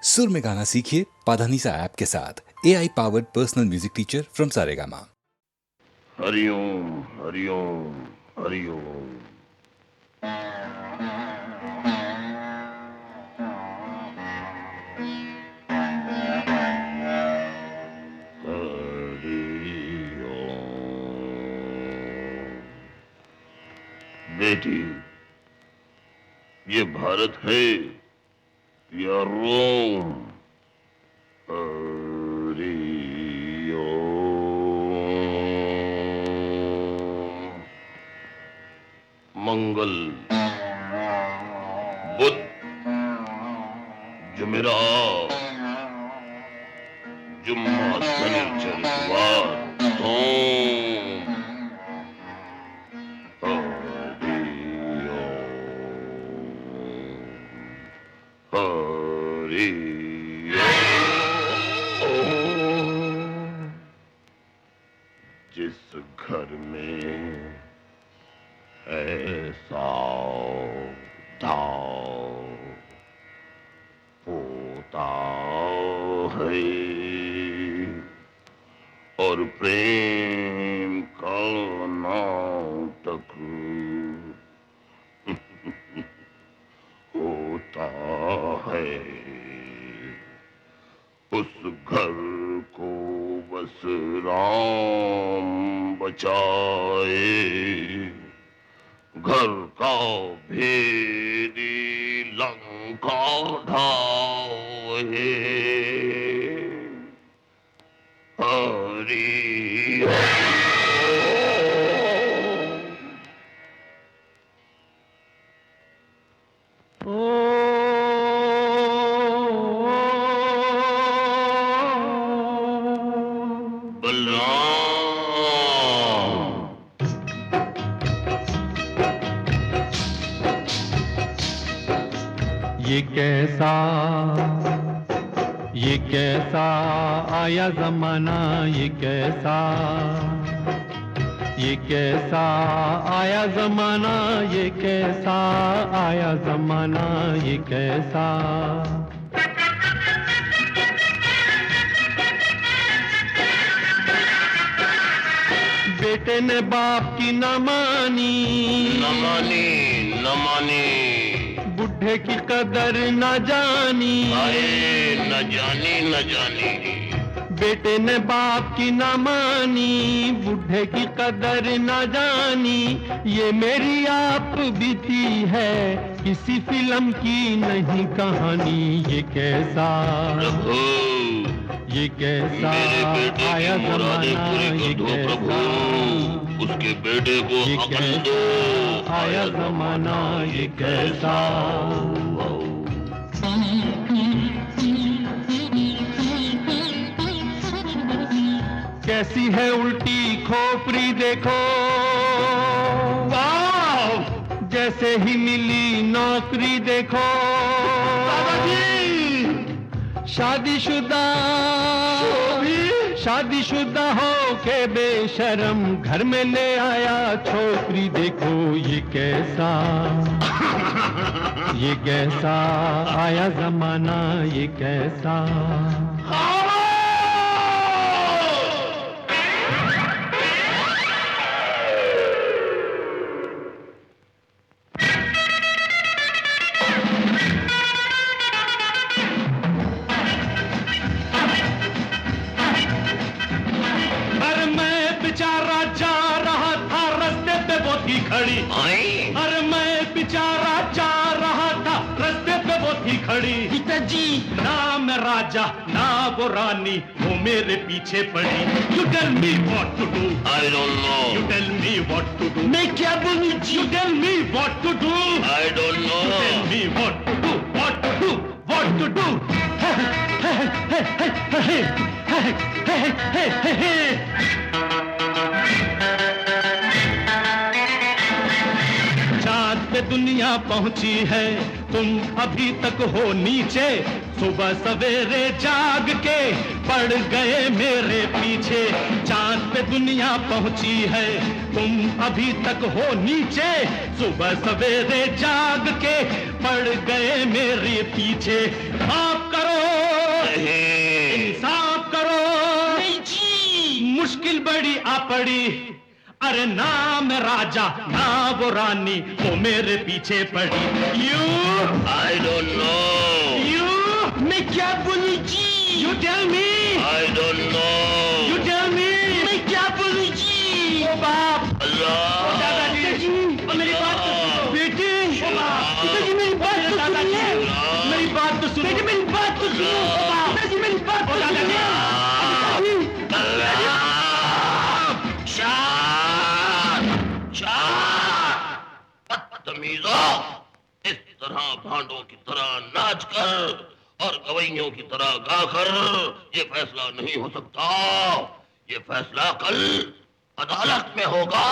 सुर में गाना सीखिए पाधानीसा ऐप के साथ। AI powered personal music teacher from Saregama. Hariom Hariom Hariom. बेटी, ये भारत है या रोम? मंगल, बुध, जुमेरात, जुम्मा, शनिचर, इतवार, सोम। जिस घर में ऐसा दाव पोता है और प्रेम का नाटक होता है, उस घर को बस राम बचाए। घर का भेदी लंका ढाए। हरि ये कैसा आया जमाना, ये कैसा आया जमाना, ये कैसा आया जमाना, ये कैसा। बेटे ने बाप की न मानी, न मानी, बुढ़े की कदर न जानी, न जानी। बेटे ने बाप की न मानी, बुढ़े की कदर न जानी। ये मेरी आप बीती है, किसी फिल्म की नहीं कहानी। ये कैसा आया जमाना, ये कैसा उसके बेटे को ये कैसा आया जमाना, ये कैसा। कैसी है उल्टी खोपड़ी देखो, जैसे ही मिली नौकरी देखो। शादीशुदा हो के बेशरम घर में ले आया छोकरी देखो। ये कैसा आया जमाना, ये कैसा। अरे मैं बेचारा जा रहा था, रास्ते पे वो थी खड़ी। पिताजी ना मैं राजा ना वो रानी, वो मेरे पीछे पड़ी। You tell me what to do, I don't know. You tell me what to do, मैं क्या बोलूं जी? You tell me what to do, I don't know. You tell me what to do, what to do, what to do. दुनिया पहुंची है, तुम अभी तक हो नीचे। सुबह सवेरे जाग के पड़ गए मेरे पीछे। चांद पे दुनिया पहुंची है, तुम अभी तक हो नीचे। सुबह सवेरे जाग के पड़ गए मेरे पीछे। माफ करो मुश्किल बड़ी आ पड़ी, अरे नाम राजा ना वो रानी, वो मेरे पीछे पड़ी। You I don't know. You मैं क्या बोलूं जी? You tell me. I don't know. You tell me मैं क्या बोलूं जी? ओ बाप, अल्लाह। ओ दादाजी, ओ मेरी बात तो सुनो बेटे। ओ बाप, पिताजी मेरी बात तो सुनिए, मेरी बात तो सुनो बेटे, मेरी बात तो सुनो। ओ बाप, पिताजी मेरी बात तो सुनिए। बदतमीजों, इस तरह भांडों की तरह नाच कर और गवैयों की तरह गाकर ये फैसला नहीं हो सकता। ये फैसला कल अदालत में होगा।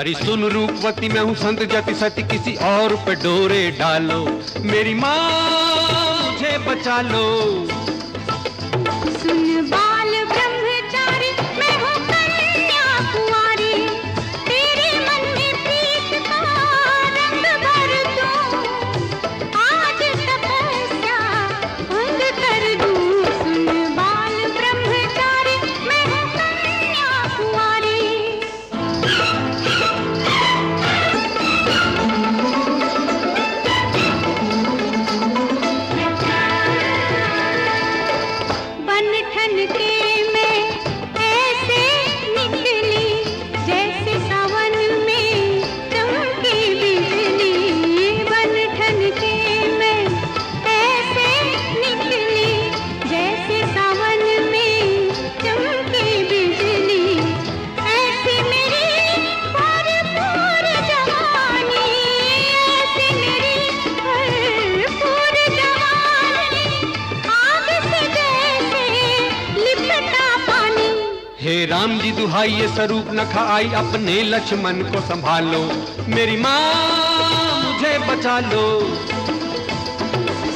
अरे सुन रूपवती, मैं हूँ संत जति सती, किसी और पे डोरे डालो, मेरी माँ मुझे बचा लो। सुन बाल ब्रह्मचारी, मैं हूँ कन्या कुंवारी, तेरे मन में प्रीत का रंग भर दूं, आज तपस्या भंग कर दूं। सुन बाल ब्रह्मचारी, मैं हूँ कन्या कुंवारी। बनठन के मैं ऐसे निकली, जैसे सावन में चमकी बिजली। बनठन के मैं ऐसे निकली, जैसे सावन में चमकी बिजली। ऐसी मेरी भरपूर जवानी, ऐसी मेरी भरपूर जवानी, आग से जैसे लिपटा पानी। हे राम जी दुहाई, ये स्वरूप न खाई, अपने लक्ष्मण को संभालो, मेरी माँ मुझे बचा लो।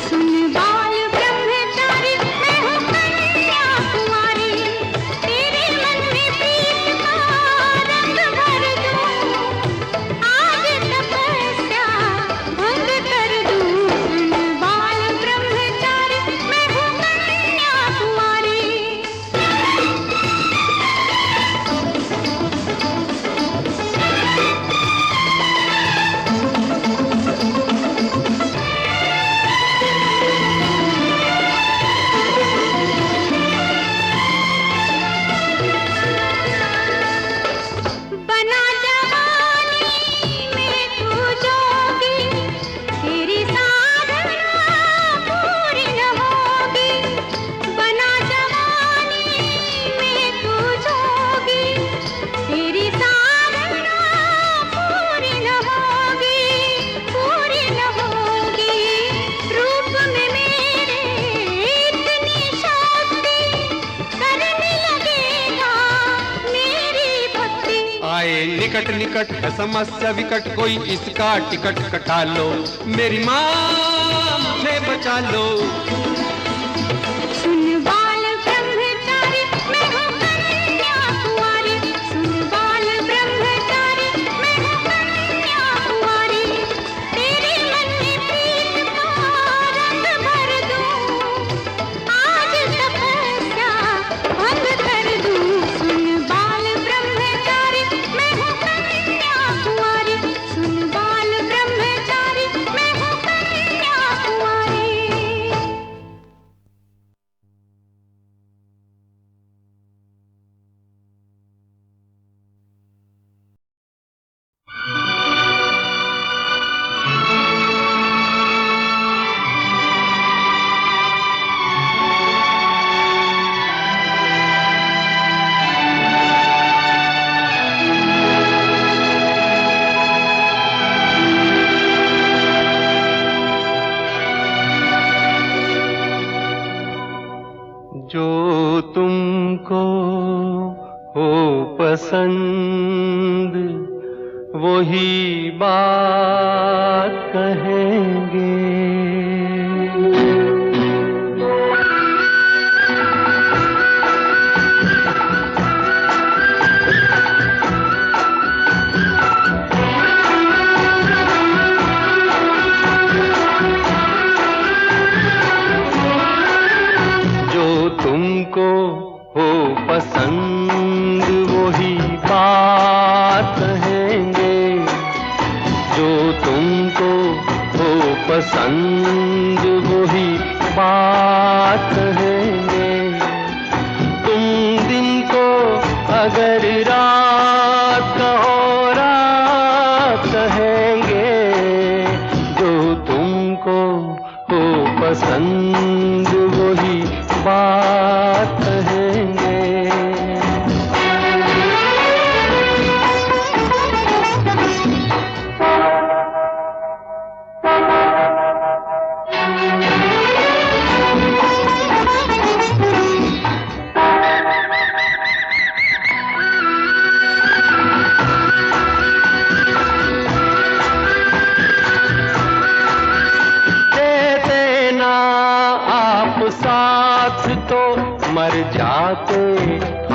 सुन बाल ब्रह्मचारी, मैं हूँ कन्या कुंवारी, तेरे मन में प्रीत का रंग भर दूं, आज तपस्या भंग कर दूं। सुन बाल ब्रह्मचारी, मैं हूँ कन्या कुंवारी। बना जवानी में तू जोगी, तेरी साधना पूरी न होगी। बना जवानी में तू जोगी, तेरी साधना पूरी न होगी, पूरी न होगी। रूप में मेरे इतनी शक्ति, करने लगेगा मेरी भक्ति। आए निकट निकट है समस्या विकट, कोई इसका टिकट कटा लो, मेरी माँ मुझे बचा लो। सुन बाल ब्रह्मचारी, मैं हूँ कन्या कुंवारी। सुन बाल ब्रह्मचारी, मैं हूँ कन्या कुंवारी, तेरे मन में प्रीत का रंग भर दूं, आज तपस्या भंग कर दूं। सुन बाल ब्रह्मचारी, मैं हूँ कन्या कुंवारी। सुन बाल ब्रह्मचारी, मैं हूँ कन्या कुंवारी। जो तुमको हो पसंद, वही बात कहेंगे। जो तुमको हो पसंद, वही बात कहेंगे। जो तुमको हो पसंद, वही बात कहेंगे। तुम दिन को अगर रात कहो, रात कहेंगे। जो तुमको हो पसंद, वही बात कहेंगे।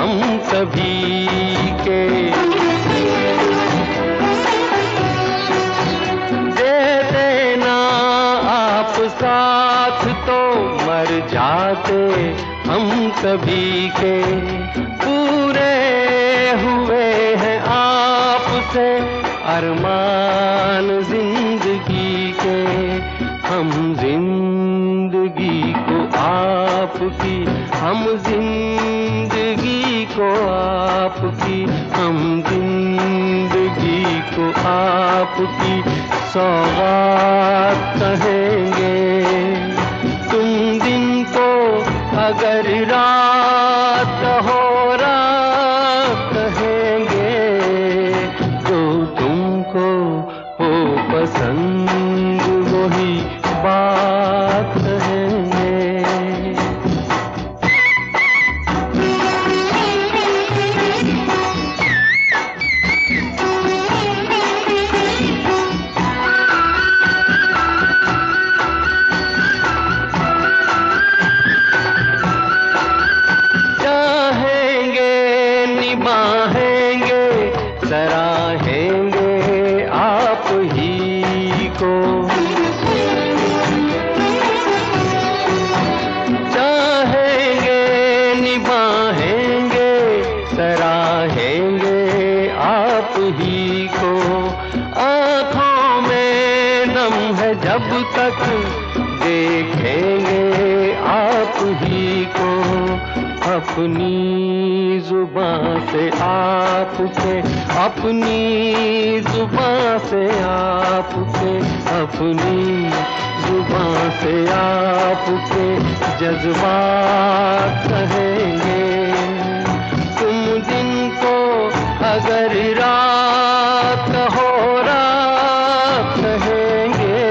हम सभी के। दे देना आप साथ तो मर जाते हम सभी के। पूरे हुए हैं आपसे अरमान जिंदगी के। हम जिंदगी को आपकी, हम जिंदगी को आपकी, हम जिंदगी को आपकी सौगात कहेंगे। तुम दिन को अगर रात हो रात कहेंगे, जो तुमको हो पसंद वही बात कहेंगे। चाहेंगे निभाएंगे सराहेंगे आप ही को। चाहेंगे निभाएंगे सराहेंगे आप ही को। आँखों में नम है जब तक देखेंगे आप ही को। अपनी जुबां से आपके, अपनी जुबां से आपके, अपनी जुबां से आपके जज्बात कहेंगे। तुम दिन को अगर रात हो रात कहेंगे,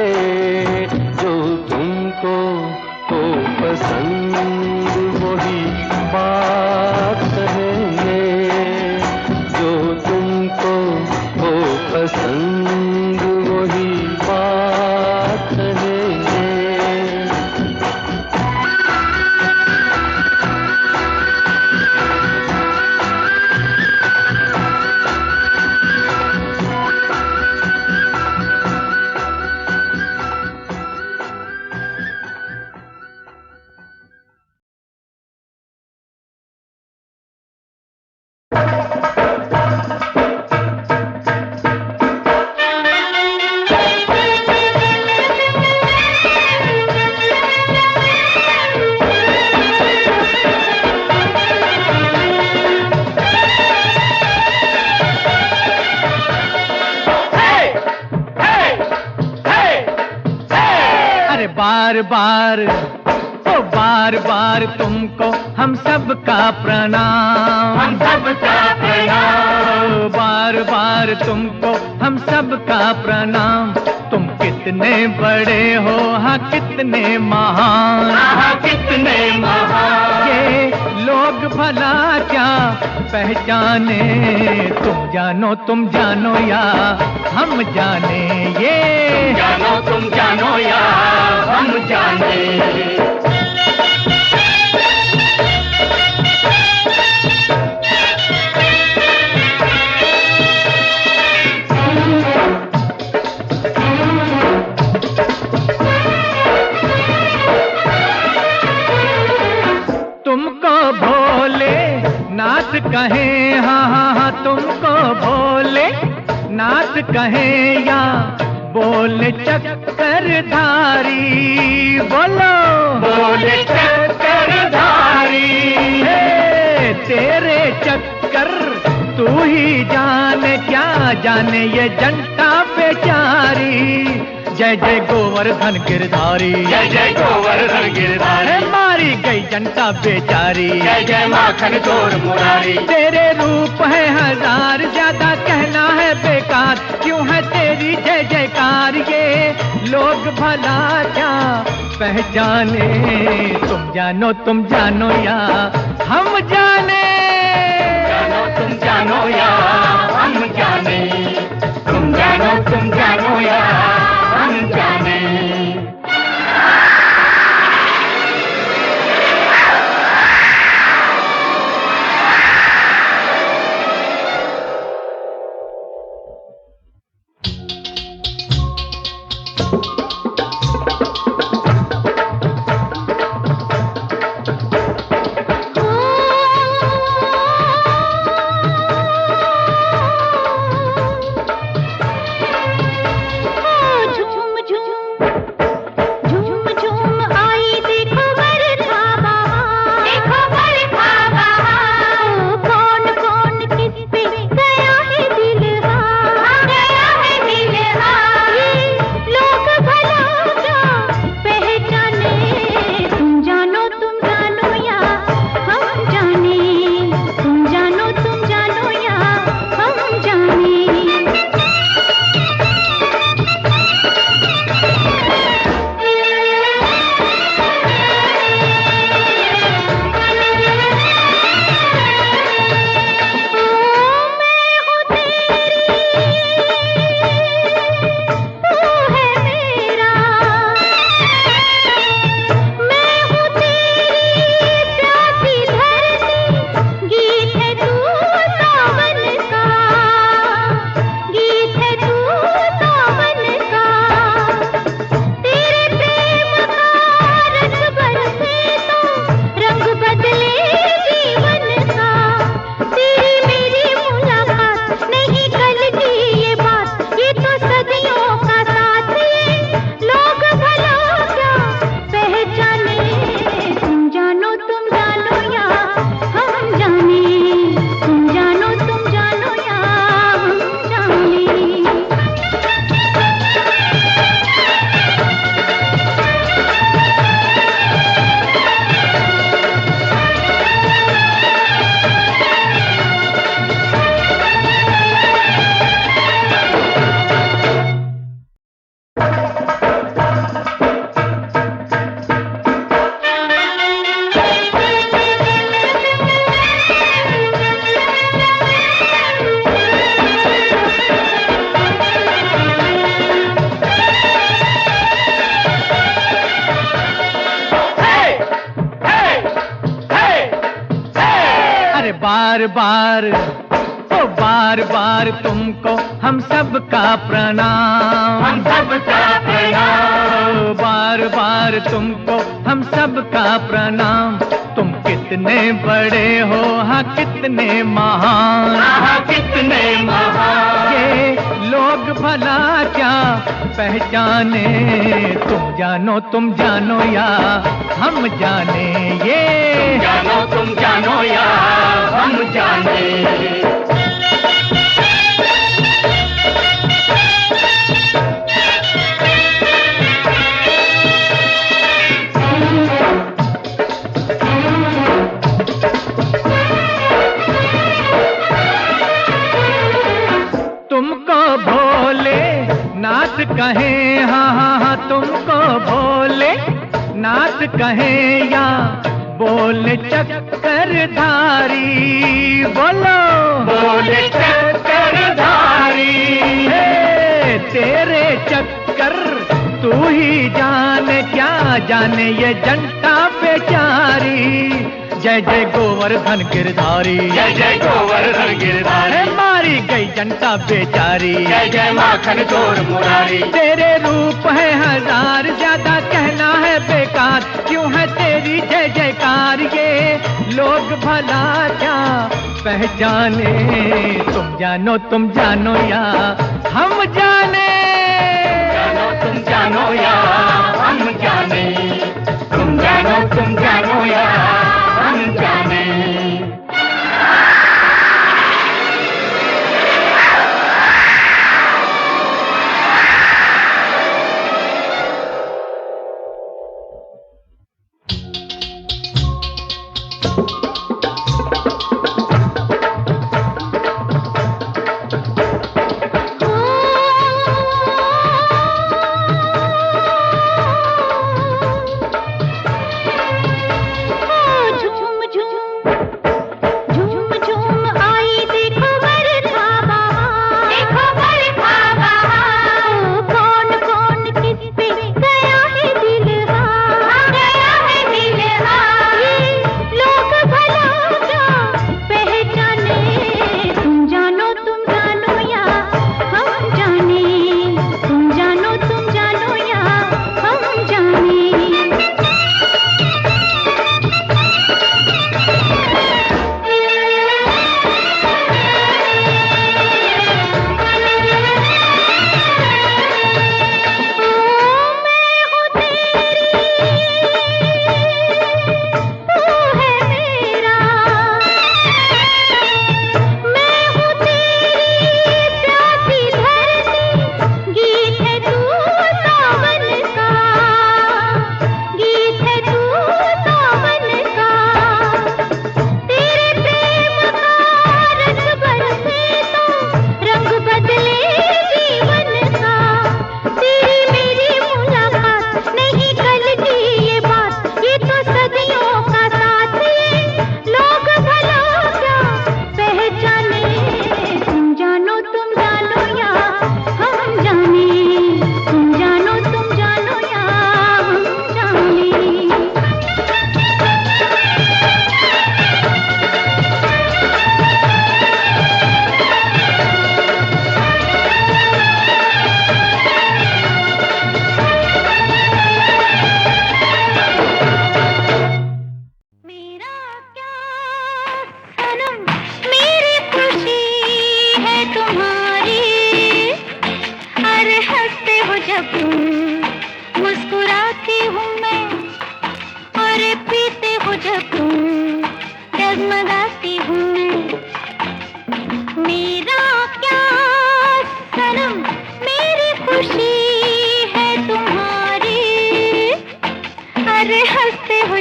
जो तुमको हो पसंद वही बात कहेंगे। जो तुमको हो पसंद वही बात कहेंगे। बार बार ओ बार बार तुमको हम सबका प्रणाम, हम सबका प्रणाम। बार बार तुमको हम सबका प्रणाम। तुम कितने बड़े हो, हाँ कितने महान, हाँ कितने महान। ये लोग भला क्या पहचाने, तुम जानो या हम जाने। ये तुम जानो या हम जाने। तुमको भोले नाथ कहें, हाँ हाँ हाँ तुमको भोले नाथ कहें या बोले चक्करधारी। बोलो बोले चक्करधारी। तेरे चक्कर तू ही जाने, क्या जाने ये जनता बेचारी। जय जय गोवर्धन गिरधारी, जय जय गोवर्धन गिरधारी। मारी गई जनता बेचारी, जय जय माखन चोर मुरारी। तेरे रूप है हजार, ज्यादा कहना है बेकार। क्यों है तेरी जय जयकार, ये लोग भला क्या पहचाने। तुम जानो या हम जाने। तुम जानो या हम जाने। तुम जानो या हम जाने। बार बार ओ बार बार तुमको हम सबका प्रणाम, हम सबका प्रणाम। बार बार तुमको हम सबका प्रणाम। तुम कितने बड़े हो, हाँ कितने महान, हाँ कितने महान। ये लोग भला क्या पहचाने, तुम जानो या हम जाने। ये तुम जानो या हम जाने। तुमको भोले नाथ कहें, हाँ हाँ हाँ तुमको भोले नाथ कहें या बोले चक्करधारी, बोलो बोले चक्करधारी। तेरे चक्कर तू ही जाने, क्या जाने ये जनता बेचारी। जय जय गोवर्धन गिरधारी, जय जय गोवर्धन गिरधारी। मारी गई जनता बेचारी, जय जय माखन चोर मुरारी। तेरे रूप है हजार, ज्यादा कहना है बेकार। क्यों है तेरी जय जयकार, ये लोग भला क्या पहचाने। तुम जानो या हम जाने, तुम जानो या हम जाने। तुम जानो या हम जाने।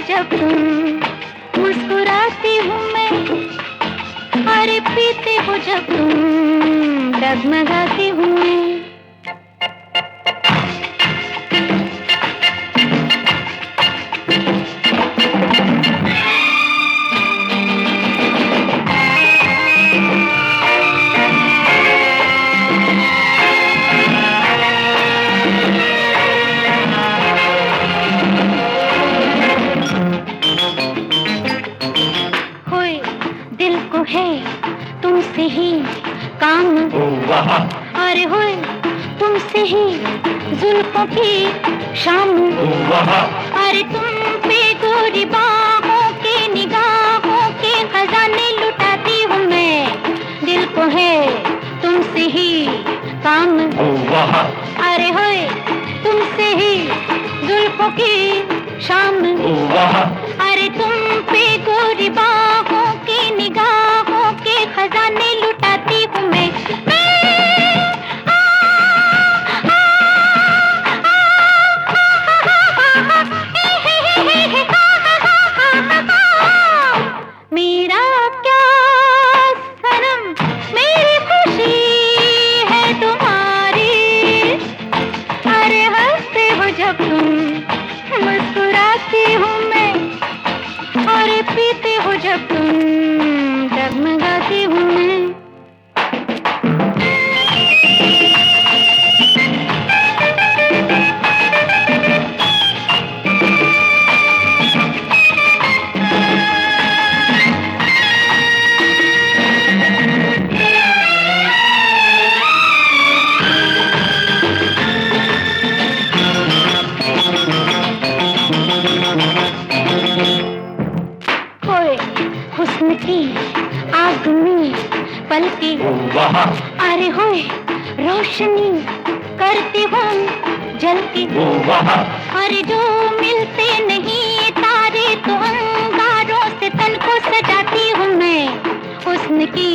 जब तुम मुस्कुराती हूँ मैं, अरे पीते हो जब तुम डगमगाती हूँ मैं। तुमसे ही काम, अरे होए तुमसे ही जुल्फों की शाम, अरे तुम पे गोरी बाहों के निगाहों के खजाने लुटाती हूँ मैं, दिल को है तुमसे ही काम, अरे होए तुमसे ही जुल्फों की शाम, अरे तुम पे गोरी बाहों के निगाहों के खजाने लुटाती हूँ मैं। मेरा क्या सनम मेरी खुशी है तुम्हारी, अरे हंसते हो जब तुम मुस्कुराती हूँ मैं, और पीते हो जब तुम डगमगाती हूँ मैं। हुस्न की आग में पलके, अरे होए रोशनी करती हूँ जलती, अरे जो मिलते नहीं तारे तो अंगारों से तन को सजाती हूँ मैं। हुस्न की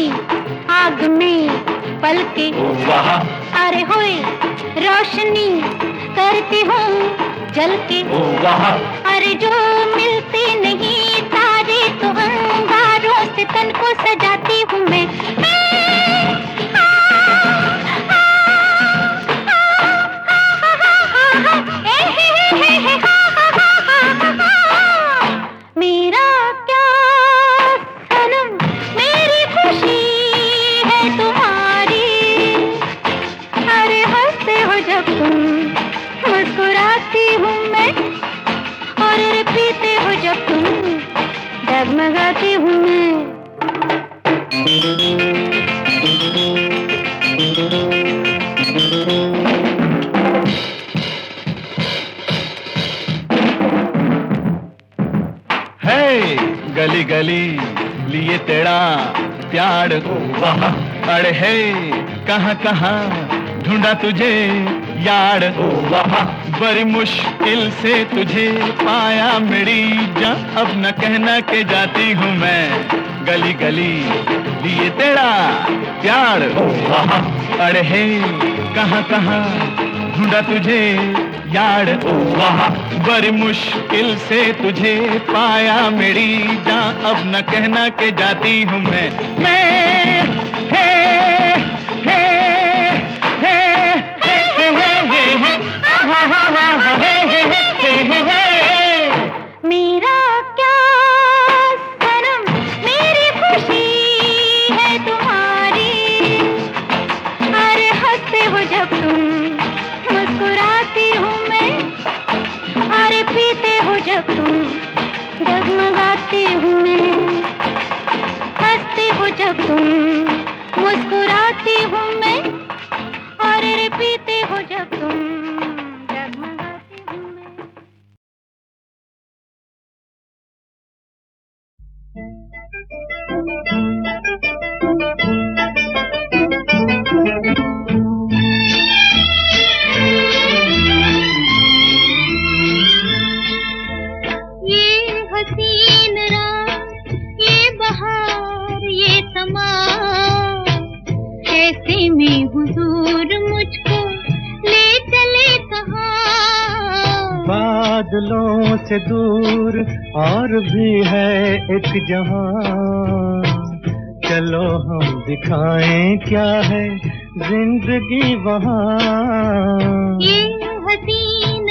आग में पलके, अरे होए रोशनी करती हूँ जलती, अरे जो मिलते नहीं तारे तो अंगारों से तन को सजाती हूँ मैं। मेरा क्या सनम मेरी खुशी है तुम्हारी, अरे हंसते हो जब तुम मुस्कुराती हूँ मैं, और पीते हो जब तुम डगमगाती हूँ मैं। है गली गली लिए तेरा प्यार, अरे है कहाँ कहाँ ढूंढा तुझे यार, बड़ी मुश्किल से तुझे पाया मेरी जान, अब न कहना के जाती हूँ मैं। गली गली लिए तेरा प्यार, अरे है कहाँ कहाँ ढूंढा तुझे यार, बड़ी मुश्किल से तुझे पाया मेरी जान, अब न कहना के जाती हूँ मैं। मेरा क्या सनम मेरी खुशी है तुम्हारी, अरे हंसते हो जब तुम मुस्कुराती हूँ मैं, अरे पीते हो जब तुम डगमगाती हूँ मैं। हंसते हो जब तुम मुस्कुराती हूँ मैं, और पीते हो जब तुम डगमगाती हूँ मैं। ये हसीन रात, ये बहार, ये समा, कैसे में हुजूर मुझको ले चले कहाँ। बादलों से दूर और भी है एक जहां, चलो हम दिखाएं क्या है जिंदगी वहाँ। ये हसीन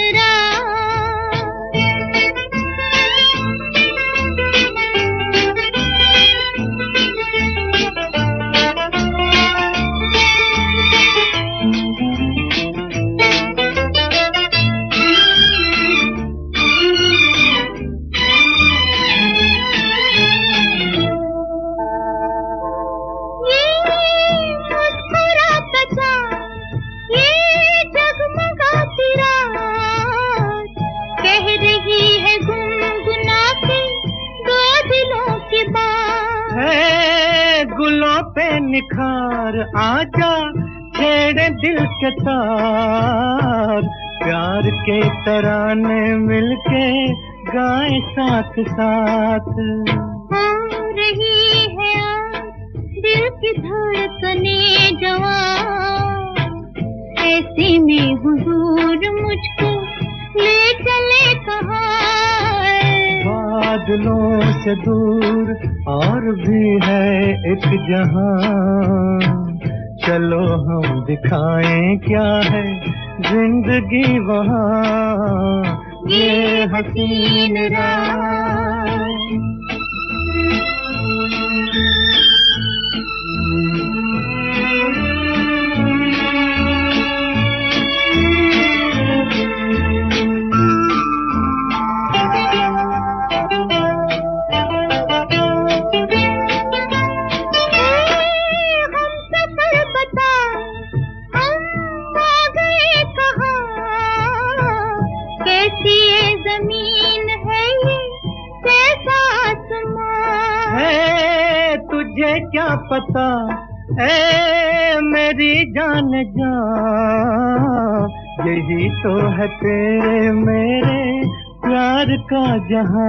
ये पे निखार आजा, छेड़े दिल के तार, प्यार के तराने मिलके गाए साथ साथ। हो रही है आज दिल की धड़कने जवां, ऐसे में हुजूर मुझको ले चले कहाँ। बादलों से दूर और भी है एक जहां, चलो हम दिखाएं क्या है जिंदगी वहाँ, ये हसीन रात। क्या पता ए मेरी जान जा, यही तो है तेरे मेरे प्यार का जहां।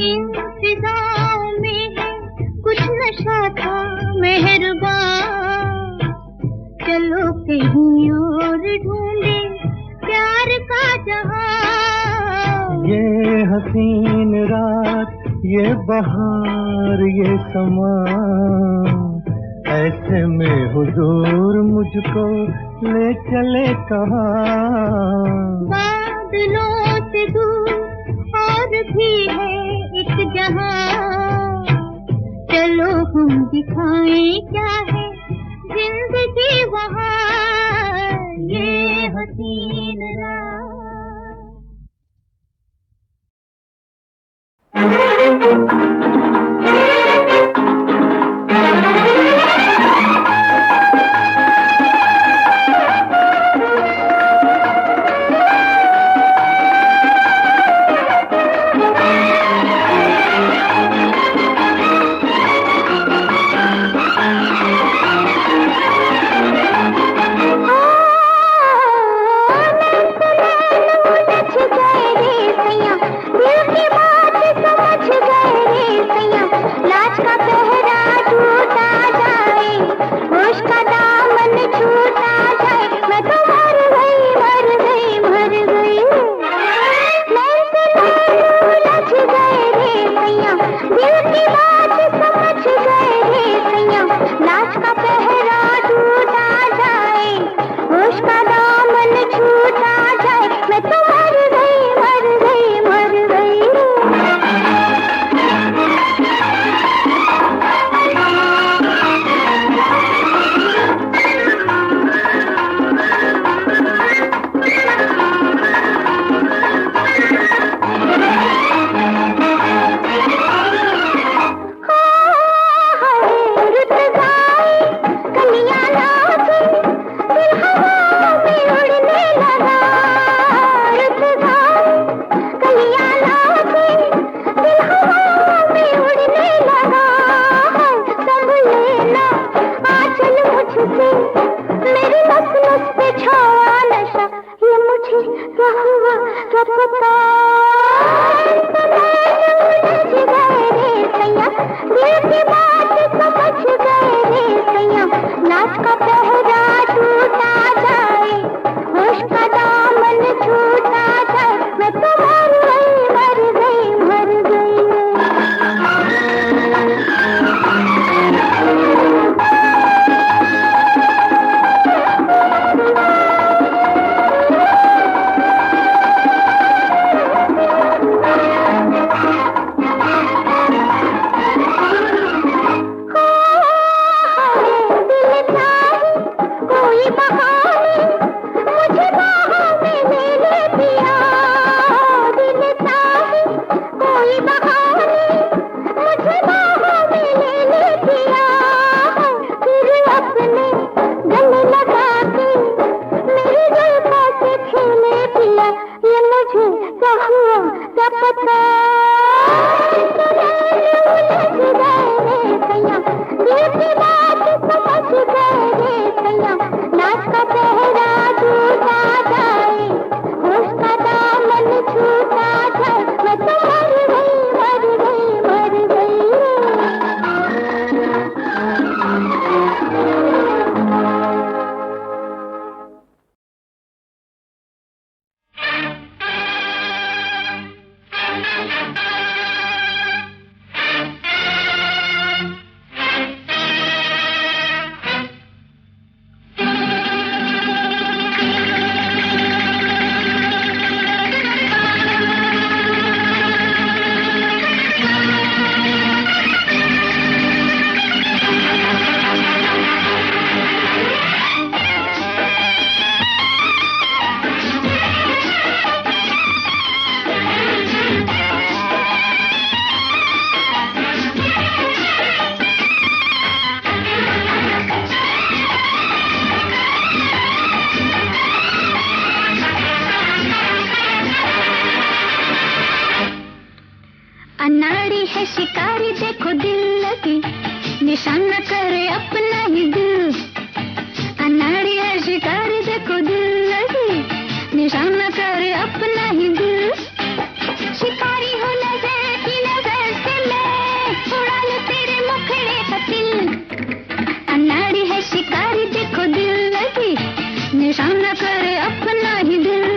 इंतज़ाम में है कुछ नशा था मेहरबान, चलो कहीं और ढूंढे प्यार का जहां। ये हसीन रात, ये बहार, ये समा, ऐसे में हुजूर मुझको ले चले कहाँ। बादलों से दूर और भी है एक जहां, चलो हम दिखाएं क्या है जिंदगी वहाँ, ये हसीन रात। दिल की बात समझ गए रे सैया, नाच का पहरा टूटा जाए, होश का दामन छूटा जाए, मैं तो मर गई मर गई मर गई। अनाड़ी है शिकारी देखो दिल लगी, निशाना करे अपना ही दिल। अनाड़ी है शिकारी देखो दिल लगी, निशाना करे अपना ही दिल। शिकारी हो नजर की नजर से मैं उड़ा लूं तेरे मुखड़े का तिल। अनाड़ी है शिकारी देखो दिल लगी, निशाना करे अपना ही दिल।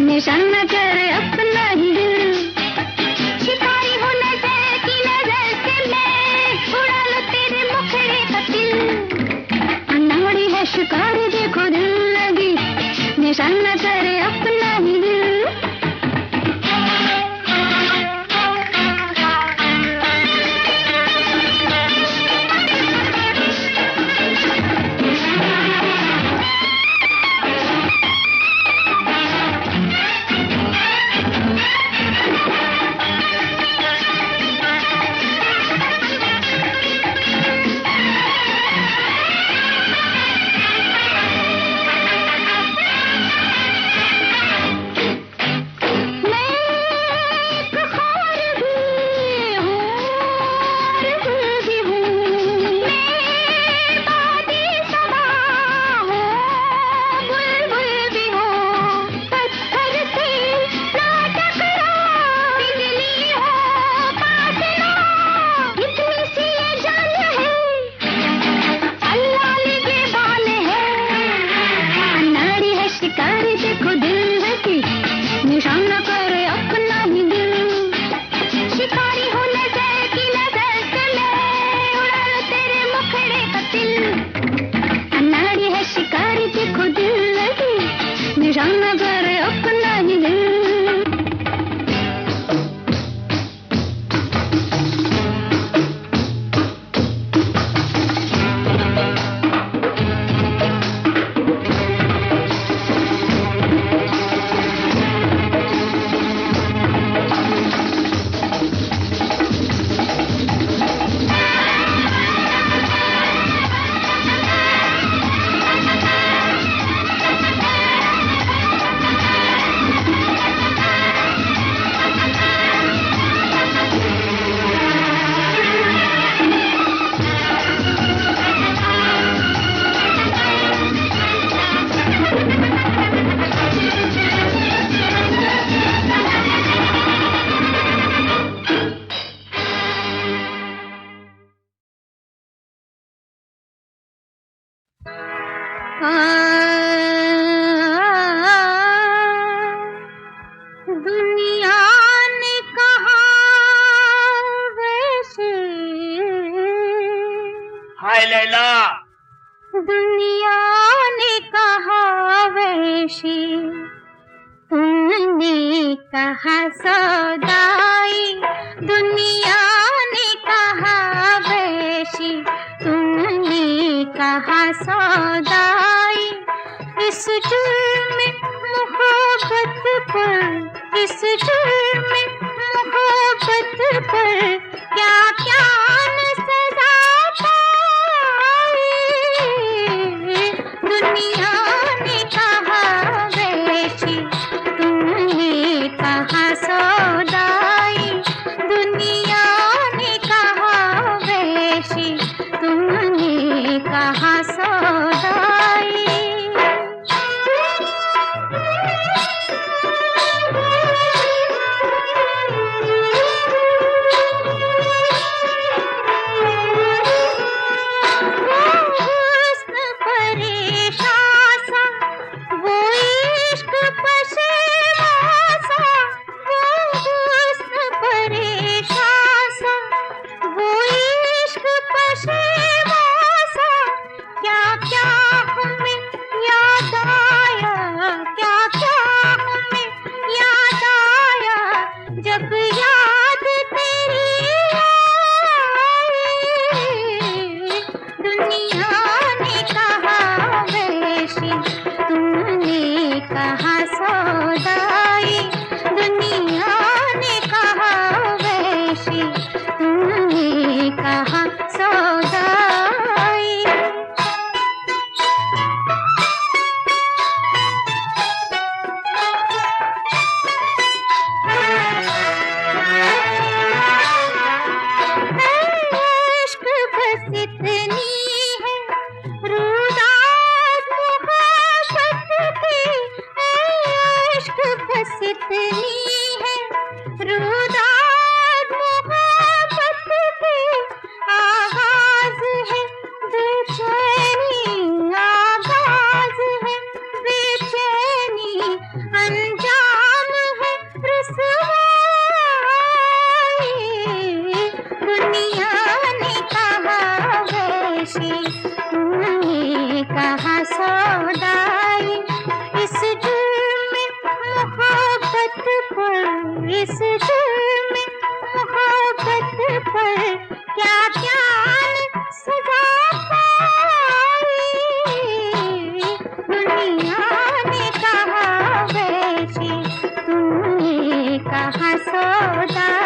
निशाना करे अपना ही दिल। शिकारी हो नजर की नजर से मैं उड़ा लूं तेरे मुखड़े का तिल। अनाड़ी है शिकारी देखो दिल लगी, निशाना करे अपना ही दिल। आ, दुनिया ने कहा वैसे, हाय लैला, दुनिया ने कहा वैसे, तुमने कहा सौदाई, दुनिया ने कहा वैसे, तुमने कहा सौदाई। इस जुर्म मोहब्बत पर, इस जुर्म मोहब्बत पर क्या क्या न सजा पाई। दुनिया ने कहा वैसी, तुमने कहा सौदाई, दुनिया ने कहा वैसी, तुमने कहा सौदाई। जब याद तेरी आई, दुनिया ने कहा वैसी, तुमने कहा सौदाई, दुनिया ने कहा वैसी, तुमने कहा सौदाई। इतनी है रुदाद मोहब्बत की, इश्क बस इतनी है रुदाद मोहब्बत की। आगाज है बेचैनी, आगाज है बेचैनी, अंजाम है रुसवाई। दुनिया ने कहा वैसी, तुमने कहा सौदाई। इस जुर्म मोहब्बत पर, इस जुर्म मोहब्बत पर क्या क्या सजा पाई। दुनिया ने कहा वैसी, तुमने कहा सौदाई।